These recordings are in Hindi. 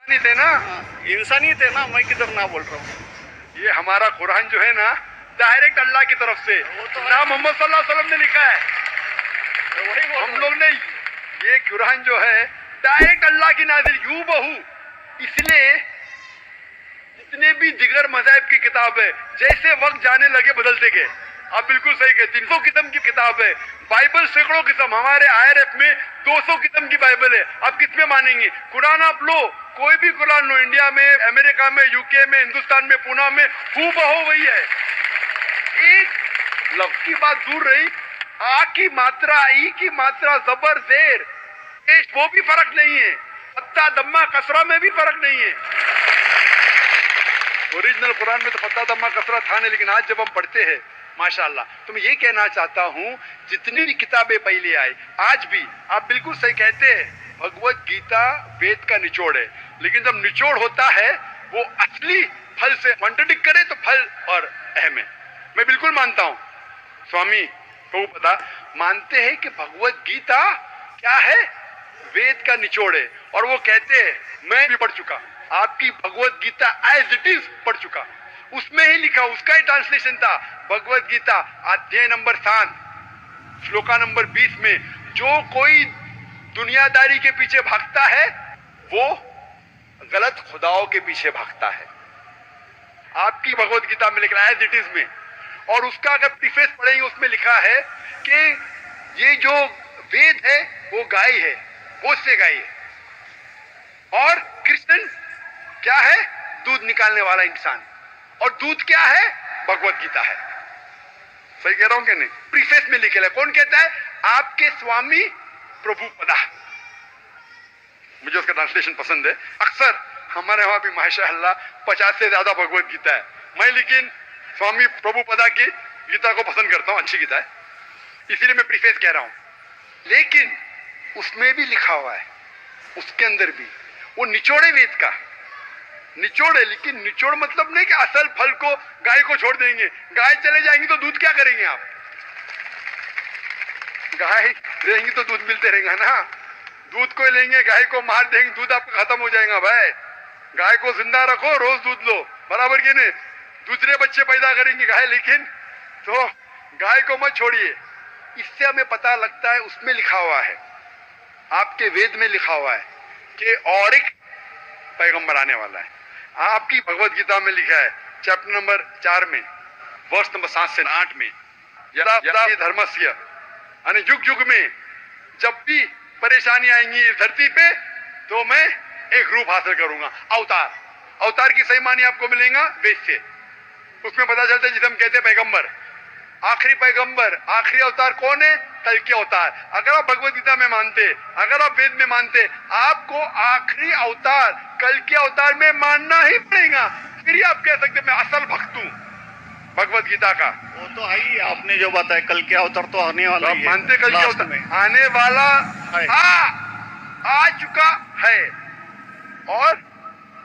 नहीं थे ना, इंसानियत है ना, मैं किधर ना बोल रहा हूँ। ये हमारा कुरान जो है ना डायरेक्ट अल्लाह की तरफ से ना मोहम्मद सल्लल्लाहु अलैहि वसल्लम ने लिखा है। वही बोल हम लोग ने ये कुरान जो है डायरेक्ट अल्लाह की नाज़िल यूं बहू। इसलिए जितने भी दिगर मज़ाहिब की किताब है जैसे वक्त जाने लगे बदलते गए। आप बिल्कुल सही कहते हैं। 300 किस्म की किताब है, बाइबल सैकड़ों किस्म, हमारे IRF में 200 किस्म की बाइबल है। आप किस में मानेंगे? कुरान आप लो, कोई भी कुरान लो, इंडिया में, अमेरिका में, यूके में, हिंदुस्तान में, पुणे में, हूबहू वही है। एक लफ्ज की बात दूर रही, आ की मात्रा, ई की मात्रा, जबर जेर, वो भी फर्क नहीं है, फत्ता दम्मा कसरा में भी फर्क नहीं है। ओरिजिनल कुरान में तो फत्ता दम्मा कसरा था नहीं, लेकिन आज जब हम पढ़ते हैं माशाअल्लाह। तो मैं ये कहना चाहता हूँ जितनी भी किताबें पहले आई, आज भी आप बिल्कुल सही कहते हैं, भगवत गीता वेद का निचोड़ है। लेकिन जब निचोड़ होता है वो असली फल से कॉन्ट्रडिक्ट करे तो फल और अहम है। मैं बिल्कुल मानता हूँ, स्वामी प्रभुपदा मानते हैं कि भगवत गीता क्या है, वेद का निचोड़ है। और वो कहते हैं, मैं भी पढ़ चुका, आपकी Bhagavad Gita as it is पढ़ चुका, उसमें ही लिखा, उसका ही ट्रांसलेशन था। भगवत गीता अध्याय नंबर 7 श्लोका नंबर 20 में, जो कोई दुनियादारी के पीछे भागता है वो गलत खुदाओं के पीछे भागता है। आपकी भगवत गीता में लिखा है एज इट इज में। और उसका अगर प्रीफेस पढ़ेंगे उसमें लिखा है कि ये जो वेद है वो गाय है, वो से गाय है। और कृष्ण क्या है? दूध निकालने वाला इंसान। और दूध क्या है? भगवत गीता है। सही कह रहा हूं कि नहीं? प्रीफेस में लिखे है। कौन कहता है? आपके स्वामी प्रभुपदा। मुझे उसका ट्रांसलेशन पसंद है। अक्सर हमारे वहां भी माशाअल्लाह 50 से ज्यादा भगवत गीता है। मैं लेकिन स्वामी प्रभुपदा की गीता को पसंद करता हूं, अच्छी गीता है, इसीलिए मैं प्रीफेस कह रहा हूं। लेकिन उसमें भी लिखा हुआ है, उसके अंदर भी वो निचोड़े वेद का निचोड़ है। लेकिन निचोड़ मतलब नहीं कि असल फल को गाय को छोड़ देंगे। गाय चले जाएंगी तो दूध क्या करेंगे आप? गाय रहेंगी तो दूध मिलते रहेगा ना। दूध को लेंगे, गाय को मार देंगे, दूध आपका खत्म हो जाएगा। भाई गाय को जिंदा रखो, रोज दूध लो, बराबर के नहीं? दूसरे बच्चे पैदा करेंगे गाय, लेकिन तो गाय को मत छोड़िए। इससे हमें पता लगता है, उसमें लिखा हुआ है, आपके वेद में लिखा हुआ है कि और एक पैगंबर आने वाला है। आपकी भगवत गीता में लिखा है चैप्टर नंबर 4 में वर्ष नंबर 7 से 8 में, यदा यदा धर्मस्य, यानी युग युग में जब भी परेशानी आएंगी इस धरती पे तो मैं एक रूप हासिल करूंगा, अवतार। अवतार की सही मानी आपको मिलेगा वेद से। उसमें पता चलता है जिसे हम कहते हैं पैगंबर, आखिरी पैगंबर, आखिरी अवतार कौन है? कल के अवतार। अगर आप भगवत गीता में मानते, अगर आप वेद में मानते, आपको आखिरी अवतार कल के अवतार में मानना ही पड़ेगा। फिर ही आप कह सकते मैं असल भक्त हूँ भगवत गीता का। वो तो है ही, आपने जो बताया कल के अवतार तो आने वाला आप ही है। मानते कल के लास्ट अवतार में आने वाला है। आ चुका है। और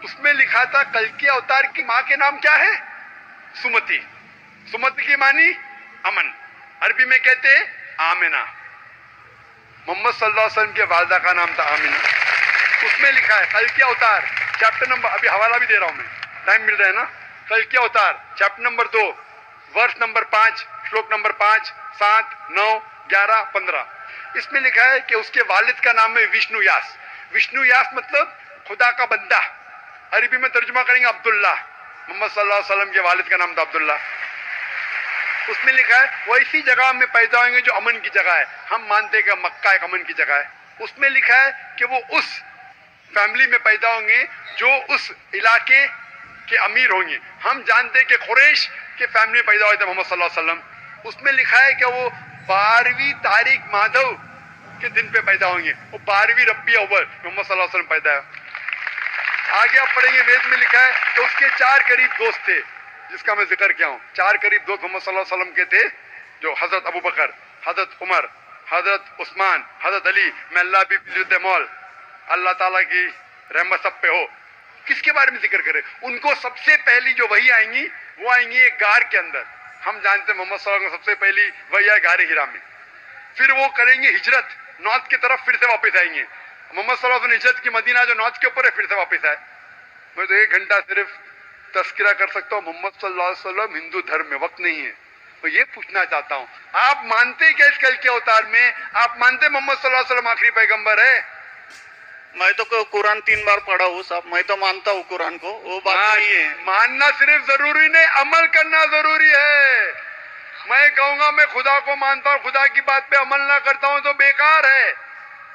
उसमें लिखा था कल के अवतार की माँ के नाम क्या है? सुमति। सुमति की मानी अमन, अरबी में कहते हैं आमिना। मोहम्मद सल्लल्लाहु अलैहि वसल्लम के वालदा का नाम था आमिना। उसमें लिखा है कल के अवतार, चैप्टर नंबर, अभी हवाला भी दे रहा हूं मैं, टाइम मिल रहा है ना। कल के अवतार चैप्टर नंबर 2 वर्ष नंबर 5 श्लोक नंबर 5, 7, 9, 11, 15। इसमें लिखा है कि उसके वालिद का नाम है विष्णु यास। विष्णु यास मतलब खुदा का बंदा। अरबी में तर्जुमा करेंगे अब्दुल्ला। मोहम्मद सल्लल्लाहु अलैहि वसल्लम के वालिद का नाम था अब्दुल्ला। उसमें लिखा है वो इसी जगह में पैदा होंगे जो अमन की जगह है। हम मानते हैं कि मक्का एक अमन की जगह है। उसमें लिखा है कि वो उस फैमिली में पैदा होंगे जो उस इलाके के अमीर होंगे। हम जानते हैं कि कुरैश के फैमिली में पैदा हुए थे मोहम्मद सल्लल्लाहु अलैहि वसल्लम। उसमें लिखा है कि वो 12वीं तारीख माधव के दिन पे पैदा होंगे। वो 12वीं रब्बी अव्वल मोहम्मद सल्लल्लाहु अलैहि वसल्लम पैदा है। आगे आप पढ़ेंगे वेद में लिखा है कि उसके 4 करीब दोस्त थे, जिसका मैं जिक्र किया हूँ। 4 करीब दोस्त मोहम्मद सल्लल्लाहु अलैहि वसल्लम के थे, जो हजरत अबू बकर, हजरत उमर, हजरत उस्मान, हजरत अली। मैं अल्लाह भी मौल, अल्लाह ताला की रहमत सब पे हो। किसके बारे में जिक्र करें? उनको सबसे पहली जो वही आएंगी वो आएंगी एक गार के अंदर। हम जानते हैं मोहम्मद सल्लल्लाहु अलैहि वसल्लम सबसे पहली वही है गार हिरा में। फिर वो करेंगे हिजरत नॉर्थ की तरफ, फिर से वापस आएंगे। मोहम्मद सल्लल्लाहु अलैहि वसल्लम हिजरत की मदीना जो नौज के ऊपर है, फिर से वापस आए। मैं तो 1 घंटा सिर्फ तस्करा कर सकता हूँ मोहम्मद सल्लल्लाहु अलैहि वसल्लम हिंदू धर्म में, वक्त नहीं है। तो ये पूछना चाहता हूँ, आप मानते क्या इस कल के अवतार में? आप मानते मोहम्मद सल्लल्लाहु अलैहि वसल्लम आखिरी पैगंबर है? मैं तो कुरान 3 बार पढ़ा हूँ साहब, मैं तो मानता हूँ कुरान को, वो बात नहीं है। मानना सिर्फ जरूरी नहीं, अमल करना जरूरी है। मैं कहूंगा मैं खुदा को मानता हूँ, खुदा की बात पे अमल ना करता हूँ तो बेकार है।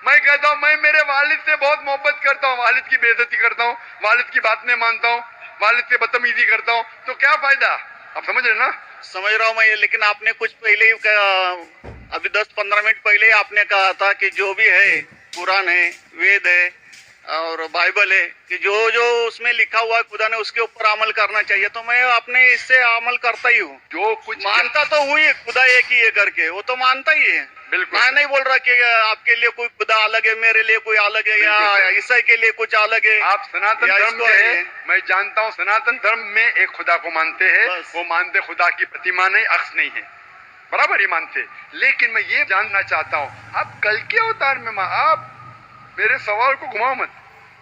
मैं कहता हूँ मैं मेरे वालिद से बहुत मोहब्बत करता हूँ, वालिद की बेइज्जती करता हूँ, वालिद की बात नहीं मानता हूँ, वालिद से बदतमीजी करता हूँ, तो क्या फायदा? आप समझ रहे ना? समझ रहा हूँ मैं, लेकिन आपने कुछ पहले ही अभी 10-15 मिनट पहले ही आपने कहा था कि जो भी है, कुरान है, वेद है और बाइबल है, कि जो जो उसमें लिखा हुआ है खुदा ने उसके ऊपर अमल करना चाहिए। तो मैं अपने इससे अमल करता ही हूँ। जो कुछ मानता तो हुई खुदा एक ही है करके, वो तो मानता ही है। बिल्कुल। मैं नहीं बोल रहा कि आपके लिए कोई खुदा अलग है, मेरे लिए कोई अलग है, या ईसाई के लिए कुछ अलग है। आप सनातन धर्म के, मैं जानता हूँ सनातन धर्म में एक खुदा को मानते हैं, वो मानते खुदा की प्रतिमा नहीं, अक्स नहीं है, बराबर ही मानते। लेकिन मैं ये जानना चाहता हूँ, आप कल के अवतार में आप मेरे सवाल को घुमाओ मत।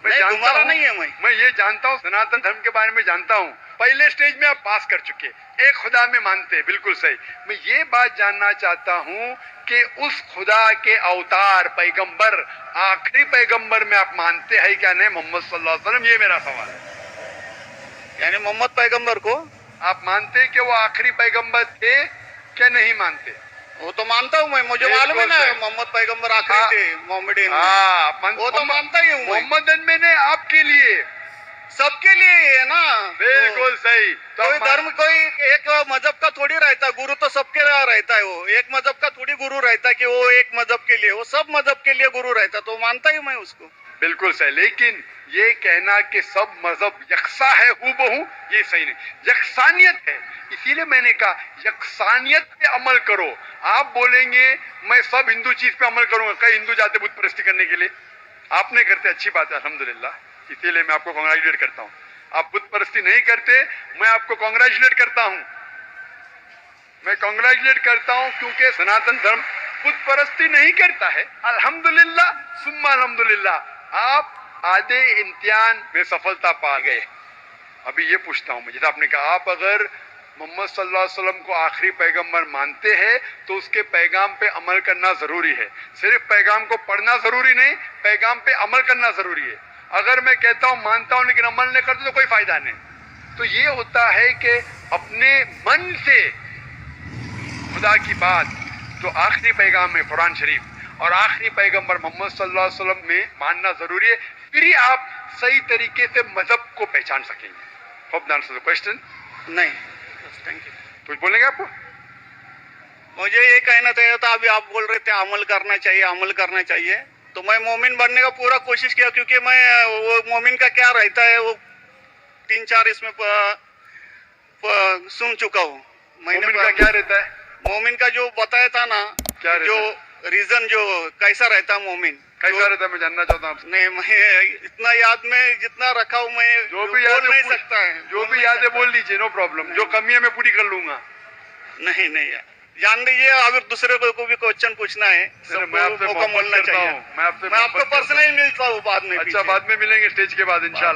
मैं जानता हूँ, नहीं है मैं ये जानता हूँ सनातन धर्म के बारे में जानता हूँ। पहले स्टेज में आप पास कर चुके, एक खुदा में मानते, बिल्कुल सही। मैं ये बात जानना चाहता हूँ कि उस खुदा के अवतार पैगंबर, आखिरी पैगंबर में आप मानते हैं क्या नहीं, मोहम्मद सल्लल्लाहु अलैहि वसल्लम? ये मेरा सवाल है। यानी मोहम्मद पैगंबर को आप मानते कि वो आखिरी पैगंबर थे क्या नहीं मानते? वो तो मानता हूँ मैं, मुझे मालूम है ना मोहम्मद पैगंबर आखिरी थे मोहम्मदीन। वो तो मानता ही हूँ। मोहम्मदन में ने आपके लिए, सबके लिए है ना। बिल्कुल सही। तो कोई धर्म, कोई एक मजहब का थोड़ी रहता है गुरु, तो सबके रहता है। वो एक मजहब का थोड़ी गुरु रहता है कि वो एक मजहब के लिए, वो सब मजहब के लिए गुरु रहता है। तो मानता ही मैं उसको। बिल्कुल सही। लेकिन ये कहना कि सब मजहब यकसा है हूबहू, ये सही नहीं। यकसानियत है, इसीलिए मैंने कहा यकसानियत पे अमल करो। आप बोलेंगे मैं सब हिंदू चीज पे अमल करूंगा, कई हिंदू जाते बुत परस्ती करने के लिए, आप नहीं करते, अच्छी बात है, अल्हम्दुलिल्लाह, इसीलिए मैं आपको कांग्रेचुलेट करता हूँ। आप बुत परस्ती नहीं करते, मैं आपको कांग्रेचुलेट करता हूँ। मैं कांग्रेचुलेट करता हूँ क्योंकि सनातन धर्म बुत परस्ती नहीं करता है, अल्हम्दुलिल्लाह सुम्मा अल्हम्दुलिल्लाह। आप आधे इम्तिहान में सफलता पा गए। अभी ये पूछता हूँ मैं, जैसे आपने कहा, आप अगर मोहम्मद सल्लल्लाहु अलैहि वसल्लम को आखिरी पैगंबर मानते हैं तो उसके पैगाम पे अमल करना जरूरी है। सिर्फ पैगाम को पढ़ना जरूरी नहीं, पैगाम पे अमल करना जरूरी है। अगर मैं कहता हूँ मानता हूँ लेकिन अमल नहीं करता तो कोई फायदा नहीं। तो ये होता है कि अपने मन से खुदा की बात, जो आखिरी पैगाम है कुरान शरीफ और आखिरी पैगंबर मोहम्मद सल्लल्लाहु अलैहि वसल्लम में मानना जरूरी है, फिर ही आप सही तरीके से मजहब को पहचान सकेंगे। Hope that answers the question. नहीं, थैंक यू। कुछ बोलेंगे आपको? मुझे ये कहना चाहिए था, अभी आप बोल रहे थे अमल करना चाहिए, अमल करना चाहिए। तो मैं मोमिन बनने का पूरा कोशिश किया, क्योंकि मैं वो मोमिन का क्या रहता है वो 3-4 इसमें सुन चुका हूँ। मोमिन का क्या रहता है? मोमिन का जो बताया था ना, क्या जो रीजन, जो कैसा रहता है मोमिन, कैसा रहता है, मैं जानना चाहता हूँ। नहीं, मैं इतना याद में जितना रखा हूँ, मैं जो भी याद नहीं सकता है, जो भी याद है बोल लीजिए, नो प्रॉब्लम। जो कमी है मैं पूरी कर लूंगा। नहीं नहीं, जान लीजिए, अगर दूसरे को भी क्वेश्चन पूछना है मैं आपसे मौका मिलना चाहिए। मैं आपको पर्सनली मिलता हूँ बाद में। अच्छा, बाद में मिलेंगे स्टेज के बाद इंशाल्लाह।